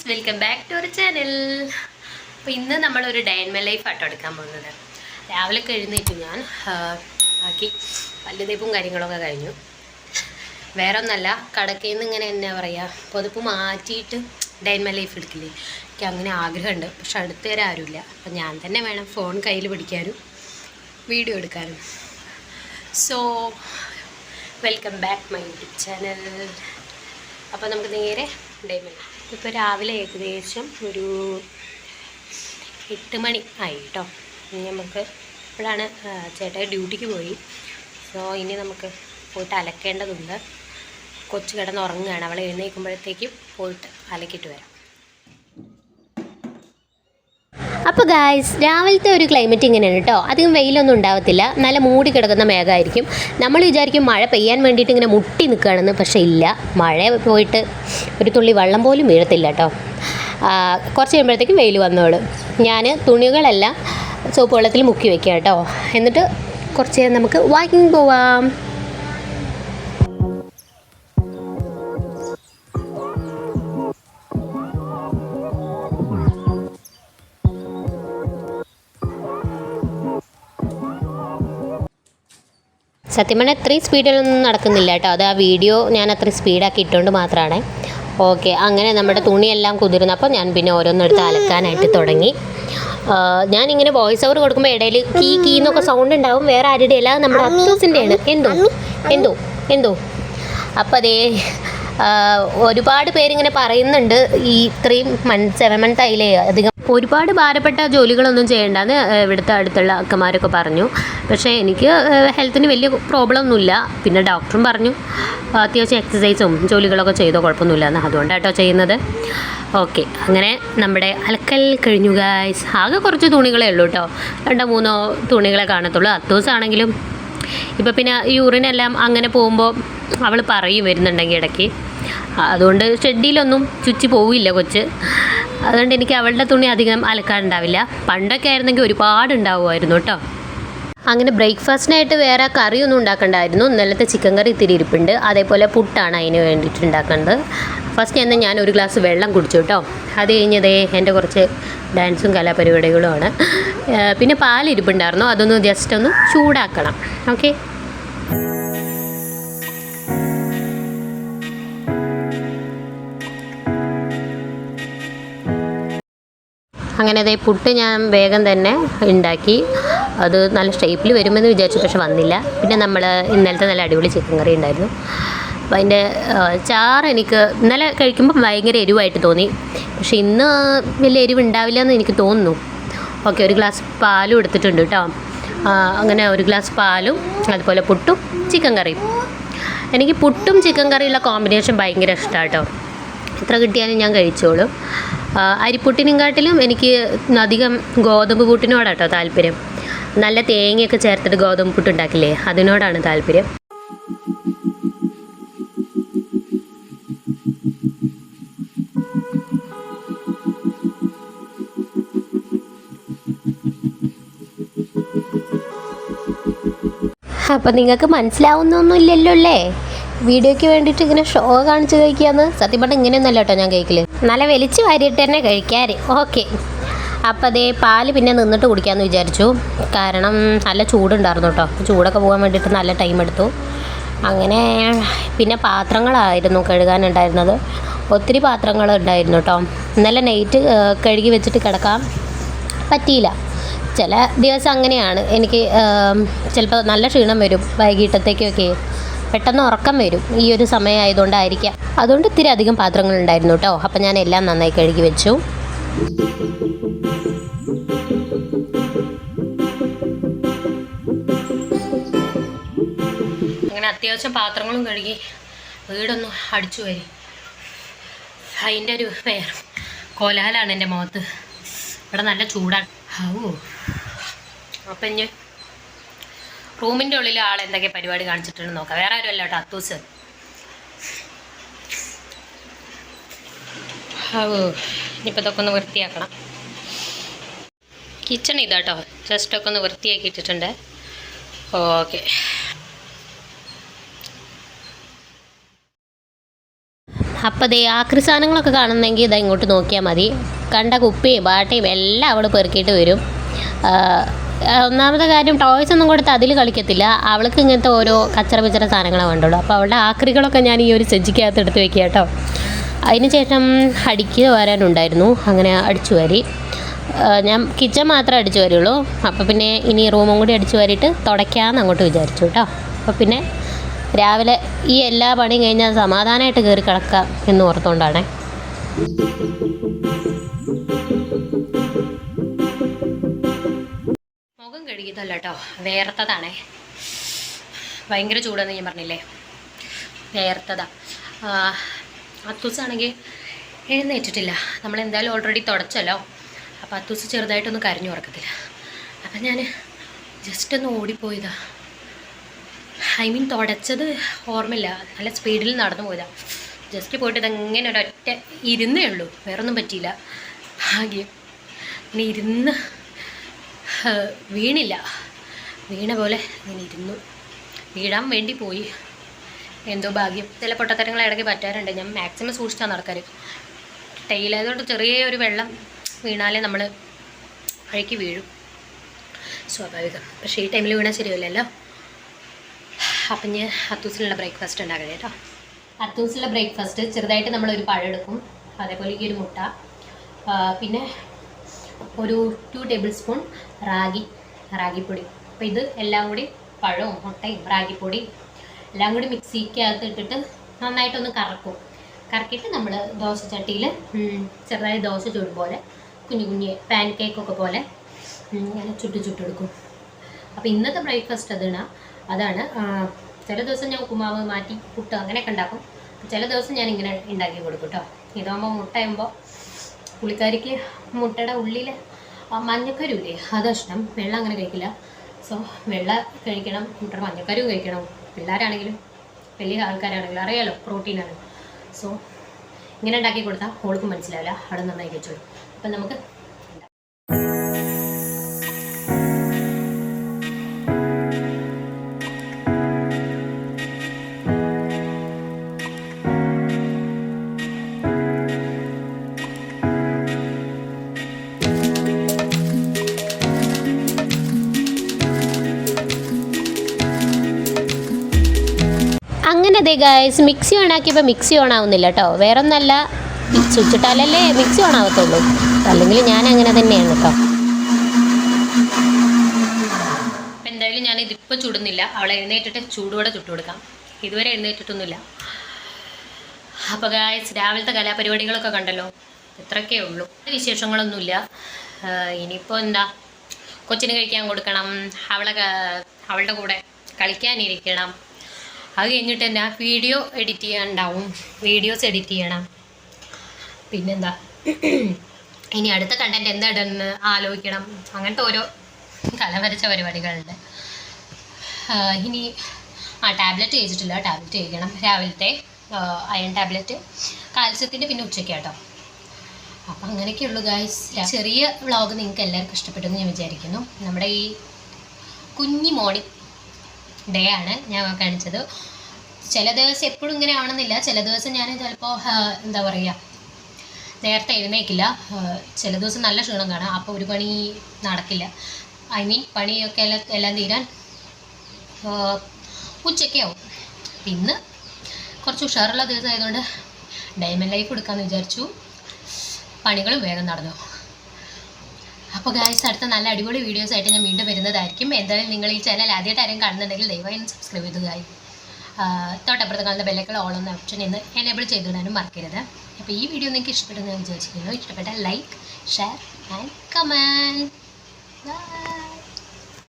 Welcome back to our channel. അപ്പോൾ ഇന്ന് നമ്മളൊരു ഡേ ഇൻ മൈ ലൈഫ് ആട്ടോ എടുക്കാൻ പോകുന്നത്. രാവിലെ എഴുന്നേറ്റു ഞാൻ ബാക്കി പല്ലുതേപ്പും കാര്യങ്ങളൊക്കെ കഴിഞ്ഞു. വേറെ ഒന്നല്ല, കടക്കയിൽ നിന്ന് ഇങ്ങനെ എന്നാ പറയുക, പൊതുപ്പ് മാറ്റിയിട്ട് ഡേ ഇൻ മൈ ലൈഫ് എടുക്കില്ലേ, എനിക്ക് അങ്ങനെ ആഗ്രഹമുണ്ട്. പക്ഷെ അടുത്ത് വരെ ആരുമില്ല. അപ്പം ഞാൻ തന്നെ വേണം ഫോൺ കയ്യിൽ പിടിക്കാനും വീഡിയോ എടുക്കാനും. So welcome back my YouTube channel. അപ്പോൾ നമുക്ക് നേരെ ഡേ ഇൻ മൈ ലൈഫ്. ഇപ്പോൾ രാവിലെ ഏകദേശം ഒരു 8 മണി ആയി കേട്ടോ. നമുക്ക് ഇപ്പോഴാണ് ചേട്ടായി ഡ്യൂട്ടിക്ക് പോയി. സോ ഇനി നമുക്ക് പോയിട്ട് അലക്കേണ്ടതുണ്ട്. കൊച്ചു കിടന്ന് ഉറങ്ങുകയാണ്. അവളെ എഴുന്നേൽക്കുമ്പോഴത്തേക്കും പോയിട്ട് അലക്കിയിട്ട് വരാം. അപ്പോൾ ഗായ്സ്, രാവിലത്തെ ഒരു ക്ലൈമറ്റ് ഇങ്ങനെയാണ് കേട്ടോ. അധികം വെയിലൊന്നും ഉണ്ടാകത്തില്ല, നല്ല മൂടി കിടക്കുന്ന മേഘമായിരിക്കും. നമ്മൾ വിചാരിക്കും മഴ പെയ്യാൻ വേണ്ടിയിട്ട് ഇങ്ങനെ മുട്ടി നിൽക്കുകയാണെന്ന്. പക്ഷേ ഇല്ല, മഴ പോയിട്ട് ഒരു തുള്ളി വെള്ളം പോലും വീഴത്തില്ല കേട്ടോ. കുറച്ച് കഴിയുമ്പോഴത്തേക്കും വെയിൽ വന്നോളും. ഞാൻ തുണികളെല്ലാം സോപ്പ് വെള്ളത്തിൽ മുക്കി വയ്ക്കുക കേട്ടോ. എന്നിട്ട് കുറച്ച് നേരം നമുക്ക് വാക്കിംഗ് പോവാം. സത്യം പറഞ്ഞാൽ അത്രയും സ്പീഡിലൊന്നും നടക്കുന്നില്ല കേട്ടോ. അത് ആ വീഡിയോ ഞാൻ അത്രയും സ്പീഡാക്കി ഇട്ടുകൊണ്ട് മാത്രമാണ്. ഓക്കെ, അങ്ങനെ നമ്മുടെ തുണിയെല്ലാം കുതിർന്നപ്പോൾ ഞാൻ പിന്നെ ഓരോന്നെടുത്ത് അലക്കാനായിട്ട് തുടങ്ങി. ഞാനിങ്ങനെ വോയിസ് ഓവർ കൊടുക്കുമ്പോൾ ഇടയിൽ കീ എന്നൊക്കെ സൗണ്ട് ഉണ്ടാവും. വേറെ ആരുടെ അല്ല, നമ്മുടെ അത്തൂസിൻ്റെയാണ്. എന്തോ അപ്പോൾ അതേ ഒരുപാട് പേരിങ്ങനെ പറയുന്നുണ്ട് ഈ 7 മന്ത് ആയില്ലേ, അധികം ഒരുപാട് ഭാരപ്പെട്ട ജോലികളൊന്നും ചെയ്യേണ്ടെന്ന് ഇവിടുത്തെ അടുത്തുള്ള അക്കമാരൊക്കെ പറഞ്ഞു. പക്ഷേ എനിക്ക് ഹെൽത്തിന് വലിയ പ്രോബ്ലം ഒന്നുമില്ല. പിന്നെ ഡോക്ടറും പറഞ്ഞു അത്യാവശ്യം എക്സസൈസും ജോലികളൊക്കെ ചെയ്തോ കുഴപ്പമൊന്നുമില്ല എന്ന്. അതുകൊണ്ടാണ് കേട്ടോ ചെയ്യുന്നത്. ഓക്കെ, അങ്ങനെ നമ്മുടെ അലക്കൽ കഴിഞ്ഞു ഗായ്സ്. ആകെ കുറച്ച് തുണികളേ ഉള്ളൂ കേട്ടോ. 2-3 തുണികളെ കാണത്തുള്ളൂ. അത്തൂസാണെങ്കിലും ഇപ്പം പിന്നെ യൂറിനെല്ലാം അങ്ങനെ പോകുമ്പോൾ അവൾ പറയും വരുന്നുണ്ടെങ്കിൽ ഇടയ്ക്ക്. അതുകൊണ്ട് ഷെഡിയിലൊന്നും ചുറ്റി പോവില്ല കൊച്ച്. അതുകൊണ്ട് എനിക്ക് അവളുടെ തുണി അധികം അലക്കാനുണ്ടാവില്ല. പണ്ടൊക്കെ ആയിരുന്നെങ്കിൽ ഒരുപാട് ഉണ്ടാവുമായിരുന്നു കേട്ടോ. അങ്ങനെ ബ്രേക്ക്ഫാസ്റ്റിനായിട്ട് വേറെ കറിയൊന്നും ഉണ്ടാക്കണ്ടായിരുന്നു. ഇന്നലത്തെ ചിക്കൻ കറി ഇത്തിരി ഇരിപ്പുണ്ട്. അതേപോലെ പുട്ടാണ് അതിന് വേണ്ടിയിട്ട് ഉണ്ടാക്കുന്നത്. ഫസ്റ്റ് തന്നെ ഞാൻ ഒരു ഗ്ലാസ് വെള്ളം കുടിച്ചു കേട്ടോ. അത് കഴിഞ്ഞതേ എൻ്റെ കുറച്ച് ഡാൻസും കലാപരിപാടികളുമാണ്. പിന്നെ പാലിരിപ്പുണ്ടായിരുന്നു, അതൊന്ന് ജസ്റ്റ് ഒന്ന് ചൂടാക്കണം. ഓക്കെ, അങ്ങനെ അതേ പുട്ട് ഞാൻ വേഗം തന്നെ ഉണ്ടാക്കി. അത് നല്ല ഷേപ്പിൽ വരുമെന്ന് വിചാരിച്ചു, പക്ഷെ വന്നില്ല. പിന്നെ നമ്മൾ ഇന്നലത്തെ നല്ല അടിപൊളി ചിക്കൻ കറി ഉണ്ടായിരുന്നു. അപ്പോൾ അതിൻ്റെ ചാറ് എനിക്ക് ഇന്നലെ കഴിക്കുമ്പോൾ ഭയങ്കര എരിവായിട്ട് തോന്നി. പക്ഷെ ഇന്ന് വലിയ എരിവ് ഉണ്ടാവില്ല എന്ന് എനിക്ക് തോന്നുന്നു. ഓക്കെ, ഒരു ഗ്ലാസ് പാലും എടുത്തിട്ടുണ്ട് കേട്ടോ. അങ്ങനെ ഒരു ഗ്ലാസ് പാലും അതുപോലെ പുട്ടും ചിക്കൻ കറിയും. എനിക്ക് പുട്ടും ചിക്കൻ കറിയുള്ള കോമ്പിനേഷൻ ഭയങ്കര ഇഷ്ടമാണ് കേട്ടോ. എത്ര കിട്ടിയാലും ഞാൻ കഴിച്ചോളും. അരിപ്പുട്ടിനെക്കാട്ടിലും എനിക്ക് അധികം ഗോതമ്പ് പുട്ടിനോടാണ് കേട്ടോ താല്പര്യം. നല്ല തേങ്ങയൊക്കെ ചേർത്തിട്ട് ഗോതമ്പ് പുട്ടുണ്ടാക്കില്ലേ, അതിനോടാണ് താല്പര്യം. അപ്പം നിങ്ങൾക്ക് മനസ്സിലാവുന്നൊന്നുമില്ലല്ലോ അല്ലേ, വീഡിയോയ്ക്ക് വേണ്ടിയിട്ട് ഇങ്ങനെ ഷോ കാണിച്ച് കഴിക്കുകയെന്ന്. സത്യം പറഞ്ഞാൽ ഇങ്ങനെയൊന്നുമല്ല കേട്ടോ ഞാൻ കഴിക്കല്, നല്ല വലിച്ച് വാരിയിട്ട് തന്നെ കഴിക്കാറ്. ഓക്കെ, അപ്പോൾ അതേ പാല് പിന്നെ നിന്നിട്ട് കുടിക്കാമെന്ന് വിചാരിച്ചു. കാരണം നല്ല ചൂടുണ്ടായിരുന്നു കേട്ടോ. ചൂടൊക്കെ പോകാൻ വേണ്ടിയിട്ട് നല്ല ടൈം എടുത്തു. അങ്ങനെ പിന്നെ പാത്രങ്ങളായിരുന്നു കഴുകാനുണ്ടായിരുന്നത്. ഒത്തിരി പാത്രങ്ങൾ ഉണ്ടായിരുന്നു കേട്ടോ. ഇന്നലെ നൈറ്റ് കഴുകി വെച്ചിട്ട് കിടക്കാൻ പറ്റിയില്ല. ചില ദിവസം അങ്ങനെയാണ്. എനിക്ക് ചിലപ്പോൾ നല്ല ക്ഷീണം വരും, വൈകിട്ടത്തേക്കൊക്കെ പെട്ടെന്ന് ഉറക്കം വരും. ഈ ഒരു സമയമായതുകൊണ്ടായിരിക്കാം. അതുകൊണ്ട് ഇത്തിരി അധികം പാത്രങ്ങളുണ്ടായിരുന്നു കേട്ടോ. അപ്പം ഞാൻ എല്ലാം നന്നായി കഴുകി വെച്ചു. അങ്ങനെ അത്യാവശ്യം പാത്രങ്ങളും കഴുകി വീടൊന്നും അടിച്ചു വരി. അതിൻ്റെ ഒരു കോലാഹലാണ് എൻ്റെ മുഖത്ത്. ഇവിടെ നല്ല ചൂടാണ്. അപ്പം ഇനി റൂമിൻ്റെ ഉള്ളിൽ ആൾ എന്തൊക്കെ പരിപാടി കാണിച്ചിട്ടുണ്ടെന്ന് നോക്കാം. വേറെ ആരും അല്ല കേട്ടോ, അത്തൂസ്. ഇനിയിപ്പോൾ ഇതൊക്കെ ഒന്ന് വൃത്തിയാക്കണം. കിച്ചൺ ഇതാട്ടോ, ജസ്റ്റൊക്കെ ഒന്ന് വൃത്തിയാക്കിയിട്ടിട്ടുണ്ട്. ഓക്കെ, അപ്പം അപ്പോൾ ദേ ആക്രി സാധനങ്ങളൊക്കെ കാണുന്നെങ്കിൽ ഇതാ ഇങ്ങോട്ട് നോക്കിയാൽ മതി. കണ്ട കുപ്പിയും ബാട്ടയും എല്ലാം അവൾ പെറുക്കിയിട്ട് വരും. ഒന്നാമത്തെ കാര്യം ടോയ്സ് ഒന്നും കൊടുത്ത് അതിൽ കളിക്കത്തില്ല. അവൾക്ക് ഇങ്ങനത്തെ ഓരോ കച്ചറ പിച്ചറ സാധനങ്ങളെ വേണ്ടുള്ളൂ. അപ്പോൾ അവളുടെ ആക്രികളൊക്കെ ഞാൻ ഈ ഒരു സജ്ജിക്കകത്ത് എടുത്ത് വെക്കുക കേട്ടോ. അതിന് ശേഷം അടിക്കുക വരാനുണ്ടായിരുന്നു, അങ്ങനെ അടിച്ചു വാരി. ഞാൻ കിച്ചൺ മാത്രമേ അടിച്ചു വരുള്ളൂ. അപ്പോൾ പിന്നെ ഇനി റൂമും കൂടി അടിച്ചു വാരിയിട്ട് തുടയ്ക്കാമെന്ന് അങ്ങോട്ട് വിചാരിച്ചു കേട്ടോ. അപ്പോൾ പിന്നെ രാവിലെ ഈ എല്ലാ പണിയും കഴിഞ്ഞാൽ സമാധാനമായിട്ട് കയറി കിടക്കാം എന്ന് ഓർത്തുകൊണ്ടാണ്. മുഖം കഴുകിയതല്ല കേട്ടോ, വേർത്തതാണേ. ഭയങ്കര ചൂടെന്ന് ഞാൻ പറഞ്ഞില്ലേ, വേർത്തതാ. അത്തൂസാണെങ്കിൽ എഴുന്നേറ്റിട്ടില്ല. നമ്മളെന്തായാലും ഓൾറെഡി തുടച്ചല്ലോ. അപ്പോൾ അത്തൂസ് ചെറുതായിട്ടൊന്നും കരഞ്ഞു ഉറക്കത്തില്ല. അപ്പം ഞാൻ ജസ്റ്റ് ഒന്ന് ഓടിപ്പോയതാ. ഐ മീൻ തുടച്ചത് ഓർമ്മയില്ല, നല്ല സ്പീഡിൽ നടന്നു പോയതാ. ജസ്റ്റ് പോയിട്ട് ഇതെങ്ങനെ ഒരൊറ്റ ഇരുന്നേ ഉള്ളൂ, വേറൊന്നും പറ്റിയില്ല. ഭാഗ്യം ഇനി ഇരുന്ന് വീണില്ല. വീണ പോലെ ഇങ്ങനെ ഇരുന്നു. വീഴാൻ വേണ്ടി പോയി, എന്തോ ഭാഗ്യം. ചില പൊട്ടത്തരങ്ങൾ ഇടയ്ക്ക് പറ്റാറുണ്ട്. ഞാൻ മാക്സിമം സൂക്ഷിച്ചാൽ നടക്കാറ്. ടൈലായതുകൊണ്ട് ചെറിയൊരു വെള്ളം വീണാലേ നമ്മൾ വഴിക്ക് വീഴും, സ്വാഭാവികം. പക്ഷേ ഈ ടൈമിൽ വീണാൽ ശരിയല്ലല്ലോ. അപ്പം ഞാൻ അത്തൂസിലുള്ള ബ്രേക്ക്ഫാസ്റ്റ് ഉണ്ടാക്കട്ടെ കേട്ടോ. അത്തൂസിലുള്ള ബ്രേക്ക്ഫാസ്റ്റ് ചെറുതായിട്ട് നമ്മളൊരു പഴം എടുക്കും, അതേപോലെ ഈ ഒരു മുട്ട, പിന്നെ ഒരു 2 ടേബിൾ സ്പൂൺ റാഗിപ്പൊടി. അപ്പോൾ ഇത് എല്ലാം കൂടി, പഴവും മുട്ടയും റാഗിപ്പൊടിയും എല്ലാം കൂടി മിക്സിക്കകത്ത് ഇട്ടിട്ട് നന്നായിട്ടൊന്ന് കറക്കിയിട്ട് നമ്മൾ ദോശച്ചട്ടിയിൽ ചെറുതായി ദോശ ചൂട് പോലെ കുഞ്ഞു കുഞ്ഞ് പാൻ കേക്കൊക്കെ പോലെ ഞാൻ ചുട്ടെടുക്കും. അപ്പോൾ ഇന്നത്തെ ബ്രേക്ക്ഫാസ്റ്റ് അതാണ്. ചില ദിവസം ഞാൻ ഉപ്പുമാവ് മാറ്റി പുട്ട് അങ്ങനെയൊക്കെ ഉണ്ടാക്കും. ചില ദിവസം ഞാൻ ഇങ്ങനെ ഉണ്ടാക്കി കൊടുക്കും കേട്ടോ. ഇതാകുമ്പോൾ മുട്ടയാകുമ്പോൾ പുള്ളിക്കാരിക്ക് മുട്ടയുടെ ഉള്ളിൽ മഞ്ഞക്കരുവില്ലേ, അതിഷ്ടം. വെള്ളം അങ്ങനെ കഴിക്കില്ല. സോ വെള്ള കഴിക്കണം, മുട്ടയുടെ മഞ്ഞക്കരുവ് കഴിക്കണം. പിള്ളേരാണെങ്കിലും വലിയ ആൾക്കാരാണെങ്കിലും അറിയാലോ, പ്രോട്ടീനാണ്. സോ ഇങ്ങനെ ഉണ്ടാക്കി കൊടുത്താൽ ഓൾക്കും മനസ്സിലാവില്ല, അവിടെ നന്നായി കഴിച്ചോളൂ. അപ്പം നമുക്ക് അങ്ങനെ ദേ ഗൈസ് മിക്സി ഓൺ ആക്കിയപ്പോൾ മിക്സി ഓൺ ആവുന്നില്ല കേട്ടോ. വേറെ ഒന്നല്ല, സ്വിച്ച് ഇട്ടാലല്ലേ മിക്സി ഓൺ ആവത്തുള്ളൂ, അല്ലെങ്കിൽ ഞാൻ അങ്ങനെ തന്നെയാണ് കേട്ടോ. അപ്പം എന്തായാലും ഞാൻ ഇതിപ്പോൾ ചുടുന്നില്ല, അവളെ എഴുന്നേറ്റിട്ട് ചൂടോടെ ചുട്ടു കൊടുക്കാം. ഇതുവരെ എഴുന്നേറ്റിട്ടൊന്നുമില്ല. അപ്പോൾ ഗൈസ് രാവിലത്തെ കലാപരിപാടികളൊക്കെ കണ്ടല്ലോ, ഇത്രയൊക്കെ ഉള്ളൂ. വിശേഷങ്ങളൊന്നുമില്ല. ഇനിയിപ്പോൾ എന്താ, കൊച്ചിന് കഴിക്കാൻ കൊടുക്കണം, അവളുടെ കൂടെ കളിക്കാനിരിക്കണം. അത് കഴിഞ്ഞിട്ട് തന്നെ വീഡിയോ എഡിറ്റ് ചെയ്യാനുണ്ടാവും, വീഡിയോസ് എഡിറ്റ് ചെയ്യണം. പിന്നെന്താ, ഇനി അടുത്ത കണ്ടൻറ്റ് എന്താ ഇടുന്നത് ആലോചിക്കണം. അങ്ങനത്തെ ഓരോ കലവരച്ച പരിപാടികളുണ്ട്. ഇനി ടാബ്ലറ്റ് കഴിച്ചിട്ടില്ല, ടാബ്ലറ്റ് കഴിക്കണം. രാവിലത്തെ അയൺ ടാബ്ലറ്റ്, കാൽസ്യത്തിൻ്റെ, പിന്നെ ഉച്ചയ്ക്ക് കേട്ടോ. അപ്പം അങ്ങനെയൊക്കെയുള്ളൂ ഗായ്സ്. ചെറിയ വ്ളോഗ് നിങ്ങൾക്ക് എല്ലാവർക്കും ഇഷ്ടപ്പെട്ടെന്ന് ഞാൻ വിചാരിക്കുന്നു. നമ്മുടെ ഈ കുഞ്ഞി മോർണിംഗ് ഡേ ആണ് ഞാൻ കാണിച്ചത്. ചില ദിവസം എപ്പോഴും ഇങ്ങനെ ആണെന്നില്ല. ചില ദിവസം ഞാൻ ചിലപ്പോൾ എന്താ പറയുക, നേരത്തെ എഴുന്നേക്കില്ല. ചില ദിവസം നല്ല ക്ഷീണം കാണാം, അപ്പോൾ ഒരു പണി നടക്കില്ല. ഐ മീൻ പണിയൊക്കെ എല്ലാം തീരാൻ ഉച്ചയ്ക്ക് ആവും. ഇന്ന് കുറച്ച് ഉഷാറുള്ള ദിവസം ആയതുകൊണ്ട് ഡയമണ്ട് ലൈഫ് എടുക്കാമെന്ന് വിചാരിച്ചു. പണികളും വേഗം നടന്നു. അപ്പോൾ ഗൈസ് അടുത്ത നല്ല അടിപൊളി വീഡിയോസ് ആയിട്ട് ഞാൻ വീണ്ടും വരുന്നതായിരിക്കും. എന്തായാലും നിങ്ങൾ ഈ ചാനൽ ആദ്യമായിട്ട് ആരും കാണുന്നുണ്ടെങ്കിൽ ദയവായി സബ്സ്ക്രൈബ് ചെയ്തതായി. തൊട്ടപ്പുറത്ത് കാണുന്ന ബെല്ലൈക്കൺ ഓൾ എന്ന ഓപ്ഷൻ ഇന്ന് എനേബിൾ ചെയ്തിടാനും മറക്കരുത്. അപ്പോൾ ഈ വീഡിയോ നിങ്ങൾക്ക് ഇഷ്ടപ്പെട്ടെന്ന് ഞാൻ വിചാരിക്കുന്നു. ഇഷ്ടപ്പെട്ടാൽ like, share and comment. By.